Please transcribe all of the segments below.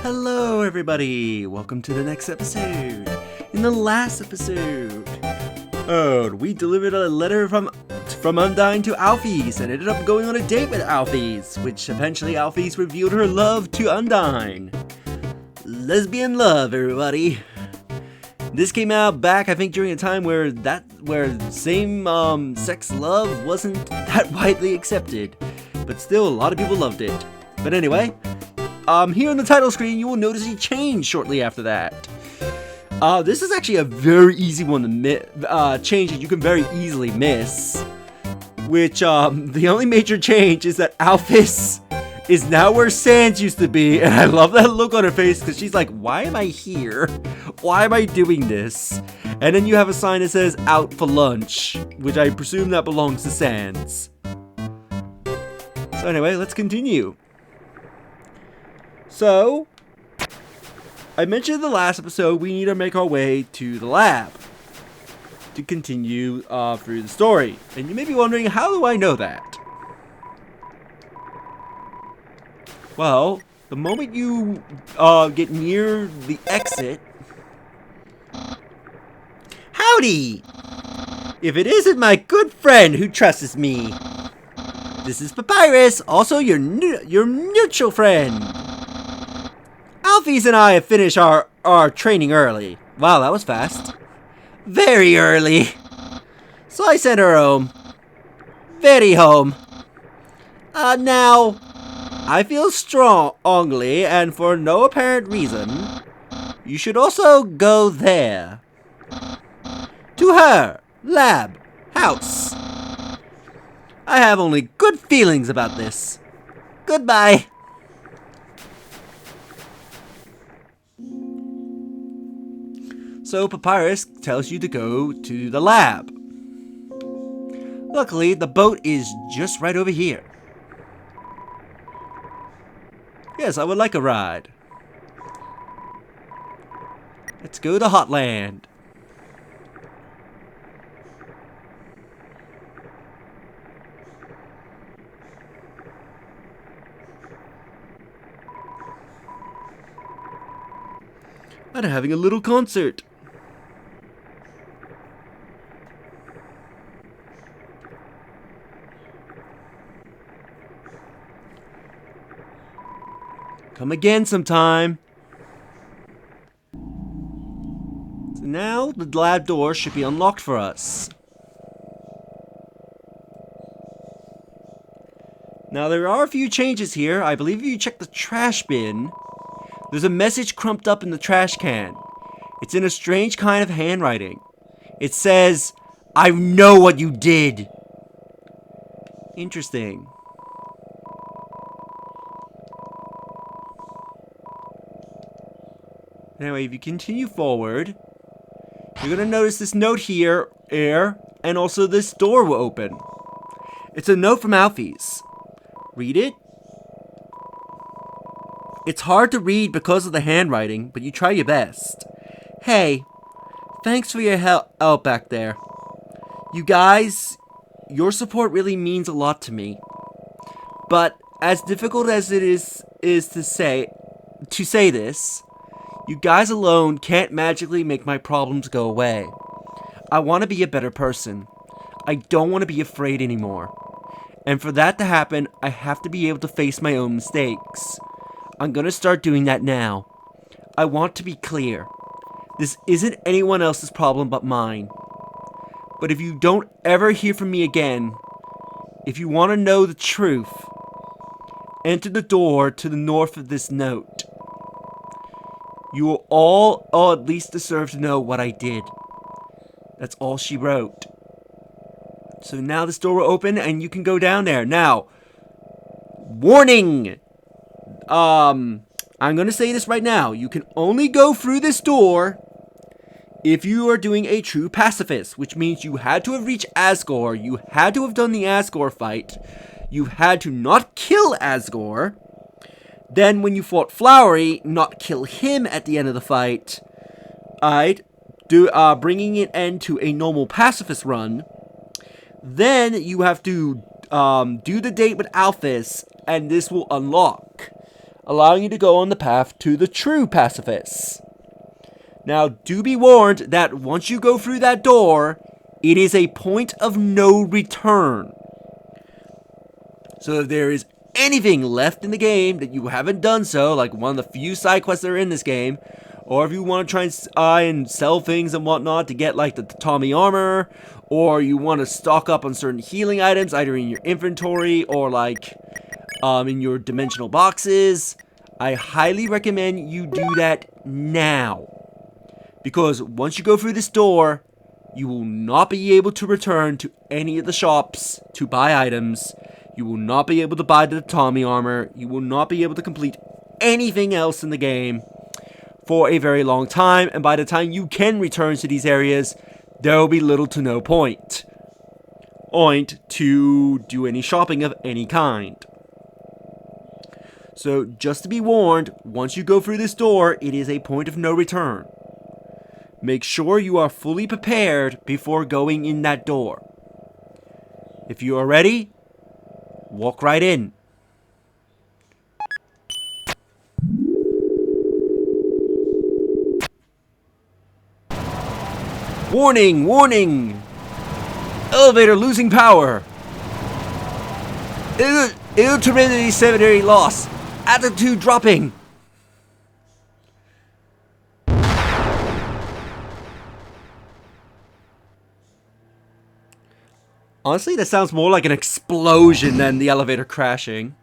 Hello everybody! Welcome to the next episode. In the last episode, we delivered a letter from Undyne to Alphys and ended up going on a date with Alphys, which eventually Alphys revealed her love to Undyne. Lesbian love, everybody. This came out back, I think, during a time where same sex love wasn't that widely accepted, but still a lot of people loved it. But anyway, here on the title screen, you will notice a change shortly after that. This is actually a very easy one to change that you can very easily miss. Which, the only major change is that Alphys is now where Sans used to be, and I love that look on her face, because she's like, why am I here? Why am I doing this? And then you have a sign that says, out for lunch, which I presume that belongs to Sans. So anyway, let's continue. So, I mentioned in the last episode we need to make our way to the lab to continue through the story. And you may be wondering, how do I know that? Well, the moment you get near the exit... Howdy! If it isn't my good friend who trusts me. This is Papyrus, also your mutual friend. Alphys and I have finished our training early. Wow, that was fast. Very early. So I sent her home. Very home. Now, I feel strongly, and for no apparent reason, you should also go there. To her lab house. I have only good feelings about this. Goodbye. So Papyrus tells you to go to the lab. Luckily, the boat is just right over here. Yes, I would like a ride. Let's go to Hotland. I'm having a little concert. Come again sometime. So now the lab door should be unlocked for us. Now there are a few changes here. I believe if you check the trash bin, there's a message crumped up in the trash can. It's in a strange kind of handwriting. It says, I know what you did. Interesting. Anyway, if you continue forward, you're gonna notice this note here, and also this door will open. It's a note from Alphys. Read it. It's hard to read because of the handwriting, but you try your best. Hey, thanks for your help back there. You guys, your support really means a lot to me. But as difficult as it is to say this, you guys alone can't magically make my problems go away. I want to be a better person. I don't want to be afraid anymore. And for that to happen, I have to be able to face my own mistakes. I'm gonna start doing that now. I want to be clear. This isn't anyone else's problem but mine. But if you don't ever hear from me again, if you want to know the truth, enter the door to the north of this note. You will all at least deserve to know what I did. That's all she wrote. So now this door will open and you can go down there. Now, warning! I'm gonna say this right now. You can only go through this door if you are doing a true pacifist, which means you had to have reached Asgore, you had to have done the Asgore fight, you had to not kill Asgore, then when you fought Flowery, not kill him at the end of the fight, bringing an end to a normal pacifist run. Then you have to do the date with Alphys, and this will unlock. allowing you to go on the path to the true pacifists. Now, do be warned that once you go through that door, it is a point of no return. So if there is anything left in the game that you haven't done so, like one of the few side quests that are in this game, or if you want to try and sell things and whatnot to get like the Tommy armor, or you want to stock up on certain healing items, either in your inventory or like in your dimensional boxes, I highly recommend you do that now. Because once you go through this door, you will not be able to return to any of the shops to buy items. You will not be able to buy the Tommy armor. You will not be able to complete anything else in the game for a very long time. And by the time you can return to these areas, there will be little to no point to do any shopping of any kind. So just to be warned, once you go through this door, it is a point of no return. Make sure you are fully prepared before going in that door. If you are ready, walk right in. Warning! Warning! Elevator losing power! Illuminati seminary loss! Attitude dropping! Honestly, that sounds more like an explosion than the elevator crashing.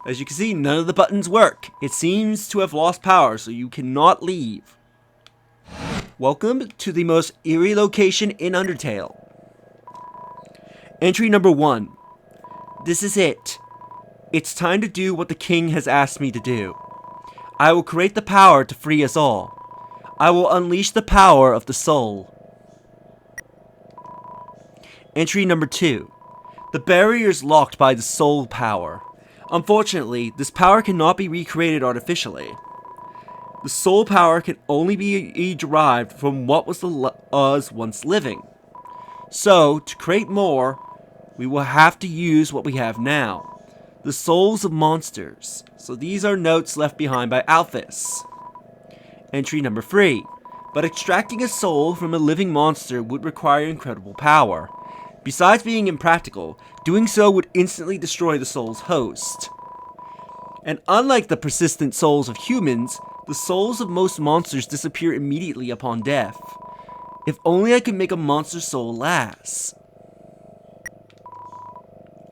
As you can see, none of the buttons work. It seems to have lost power, so you cannot leave. Welcome to the most eerie location in Undertale. Entry number 1. This is it. It's time to do what the king has asked me to do. I will create the power to free us all. I will unleash the power of the soul. Entry number 2. The barrier is locked by the soul power. Unfortunately, this power cannot be recreated artificially. The soul power can only be derived from what was once living. So, to create more, we will have to use what we have now. The souls of monsters. So these are notes left behind by Alphys. Entry number 3. But extracting a soul from a living monster would require incredible power. Besides being impractical, doing so would instantly destroy the soul's host. And unlike the persistent souls of humans, the souls of most monsters disappear immediately upon death. If only I could make a monster soul last.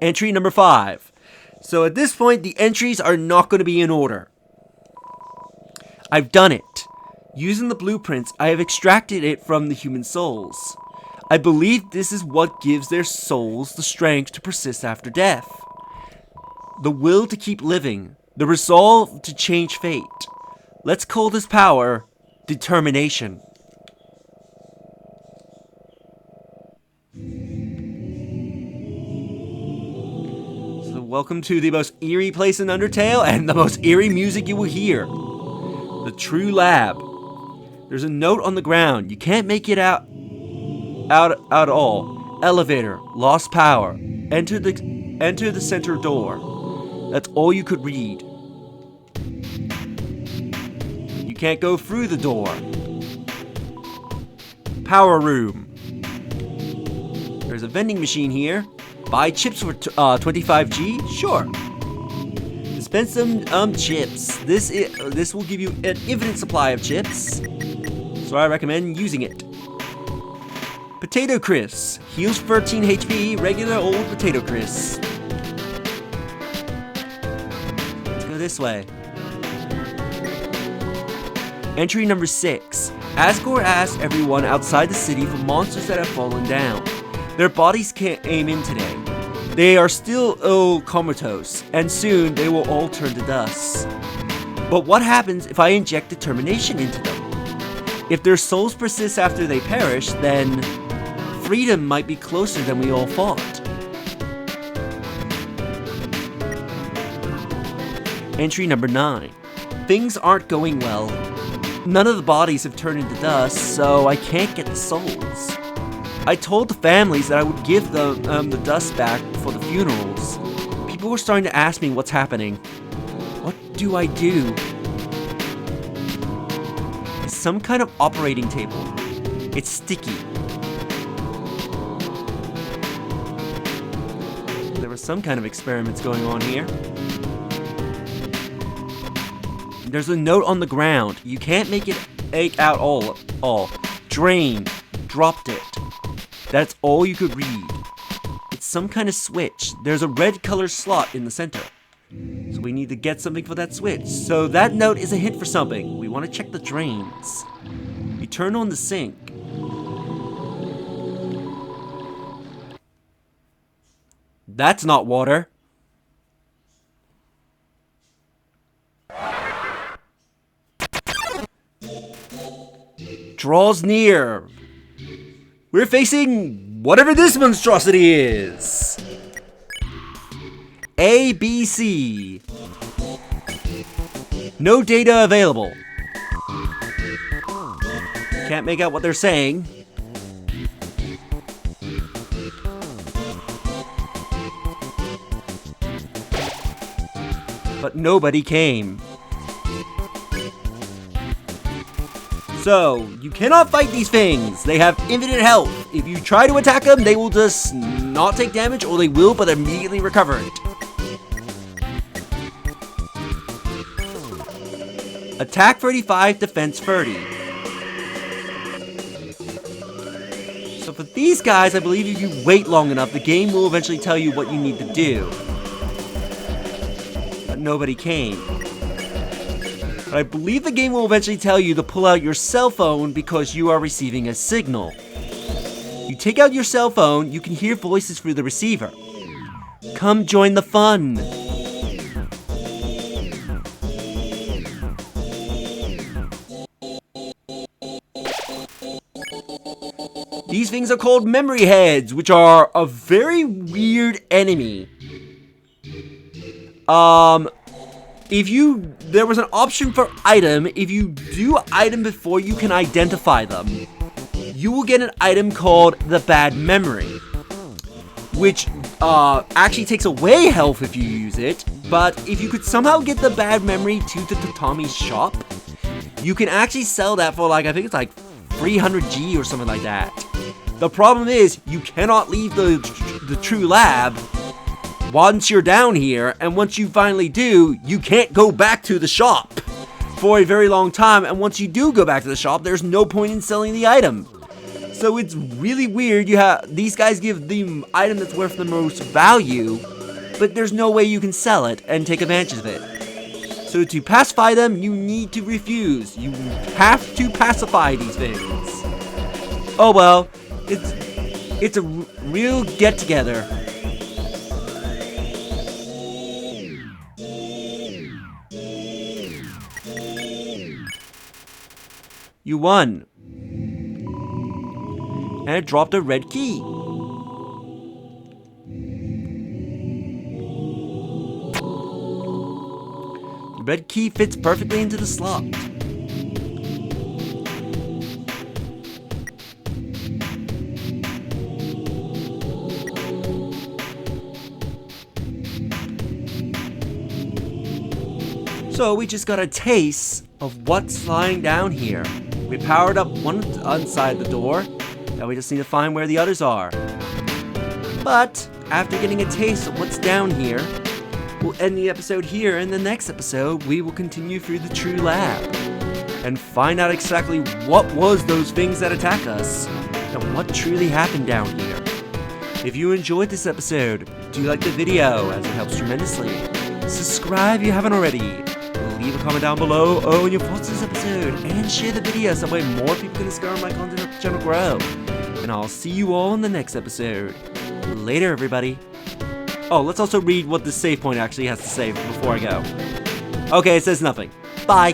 Entry number 5. So at this point, the entries are not going to be in order. I've done it. Using the blueprints, I have extracted it from the human souls. I believe this is what gives their souls the strength to persist after death. The will to keep living. The resolve to change fate. Let's call this power determination. So welcome to the most eerie place in Undertale and the most eerie music you will hear. The True Lab. There's a note on the ground. You can't make it out at all. Elevator, lost power. Enter the center door. That's all you could read. You can't go through the door. Power room. There's a vending machine here. Buy chips for 25G? Sure. Dispense some chips. This will give you an infinite supply of chips. So I recommend using it. Potato crisps. Heals 13 HP. Regular old potato crisps. Let's go this way. Entry number 6. Asgore asked everyone outside the city for monsters that have fallen down. Their bodies can't aim in today. They are still comatose, and soon they will all turn to dust. But what happens if I inject determination into them? If their souls persist after they perish, then freedom might be closer than we all thought. Entry number 9. Things aren't going well. None of the bodies have turned into dust, so I can't get the souls. I told the families that I would give the dust back for the funerals. People were starting to ask me what's happening. do I do? It's some kind of operating table. It's sticky. There were some kind of experiments going on here. There's a note on the ground. You can't make it ache out all. Drain. Dropped it. That's all you could read. It's some kind of switch. There's a red color slot in the center. So we need to get something for that switch. So that note is a hint for something. We want to check the drains. You turn on the sink. That's not water. Draws near. We're facing whatever this monstrosity is. A, B, C. No data available. Can't make out what they're saying. But nobody came. So, you cannot fight these things. They have infinite health. If you try to attack them, they will just not take damage, or they will, but immediately recover it. Attack 35, defense 30. So for these guys, I believe if you wait long enough, the game will eventually tell you what you need to do. But nobody came. But I believe the game will eventually tell you to pull out your cell phone because you are receiving a signal. You take out your cell phone, you can hear voices through the receiver. Come join the fun. These things are called memory heads, which are a very weird enemy. There was an option for item. If you do item before you can identify them, you will get an item called the bad memory, which actually takes away health if you use it. But if you could somehow get the bad memory to the Tatami's shop, you can actually sell that for I think it's 300G or something like that. The problem is you cannot leave the true lab once you're down here, and once you finally do, you can't go back to the shop for a very long time, and once you do go back to the shop, there's no point in selling the item. So it's really weird. These guys give the item that's worth the most value, but there's no way you can sell it and take advantage of it. So to pacify them, you need to refuse. You have to pacify these things. Oh well, it's a real get-together. You won. And it dropped a red key. The red key fits perfectly into the slot. So we just got a taste of what's lying down here. We powered up one side of the door. Now we just need to find where the others are. But after getting a taste of what's down here, we'll end the episode here. In the next episode, we will continue through the true lab and find out exactly what was those things that attack us and what truly happened down here. If you enjoyed this episode, do like the video as it helps tremendously. Subscribe if you haven't already. Leave a comment down below on your thoughts on this episode and share the video so that way more people can discover my content and help the channel grow. And I'll see you all in the next episode. Later, everybody. Oh, let's also read what the save point actually has to say before I go. Okay, it says nothing. Bye.